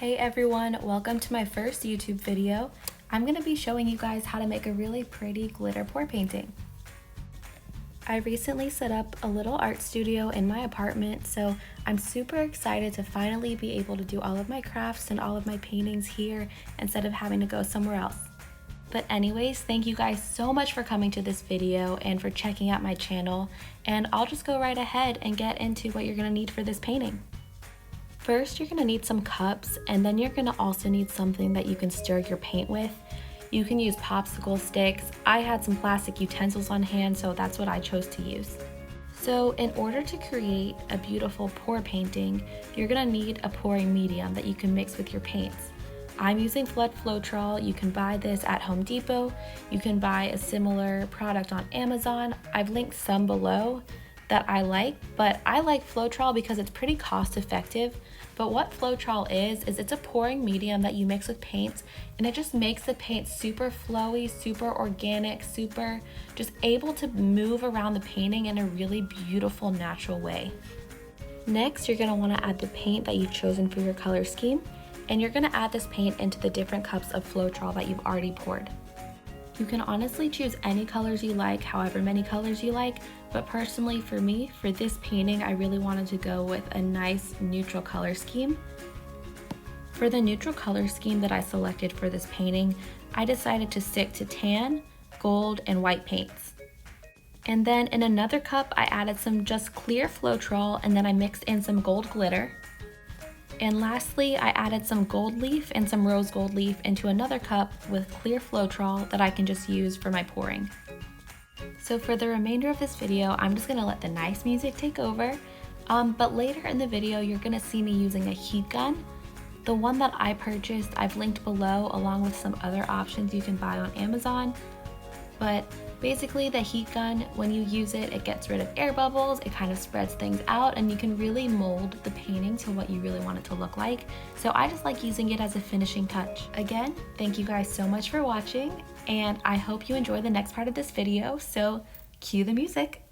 Hey everyone, welcome to my first YouTube video. I'm going to be showing you guys how to make a really pretty glitter pour painting. I recently set up a little art studio in my apartment, so I'm super excited to finally be able to do all of my crafts and all of my paintings here instead of having to go somewhere else. But anyways, thank you guys so much for coming to this video and for checking out my channel, and I'll just go right ahead and get into what you're going to need for this painting. First, you're going to need some cups, and then you're going to also need something that you can stir your paint with. You can use popsicle sticks. I had some plastic utensils on hand, so that's what I chose to use. So in order to create a beautiful pour painting, you're going to need a pouring medium that you can mix with your paints. I'm using Flood Floetrol. You can buy this at Home Depot. You can buy a similar product on Amazon. I've linked some below that I like, but I like Floetrol because it's pretty cost effective. But what Floetrol is it's a pouring medium that you mix with paints, and it just makes the paint super flowy, super organic, super just able to move around the painting in a really beautiful, natural way. Next, you're going to want to add the paint that you've chosen for your color scheme, and you're going to add this paint into the different cups of Floetrol that you've already poured. You can honestly choose any colors you like, however many colors you like, but personally for me, for this painting, I really wanted to go with a nice neutral color scheme. For the neutral color scheme that I selected for this painting, I decided to stick to tan, gold, and white paints. And then in another cup, I added some just clear Floetrol, and then I mixed in some gold glitter. And lastly, I added some gold leaf and some rose gold leaf into another cup with clear Floetrol that I can just use for my pouring. So for the remainder of this video, I'm just gonna let the nice music take over. But later in the video, you're gonna see me using a heat gun. The one that I purchased, I've linked below along with some other options you can buy on Amazon. But basically the heat gun, when you use it, it gets rid of air bubbles, it kind of spreads things out, and you can really mold the painting to what you really want it to look like. So I just like using it as a finishing touch. Again, thank you guys so much for watching, and I hope you enjoy the next part of this video, so cue the music.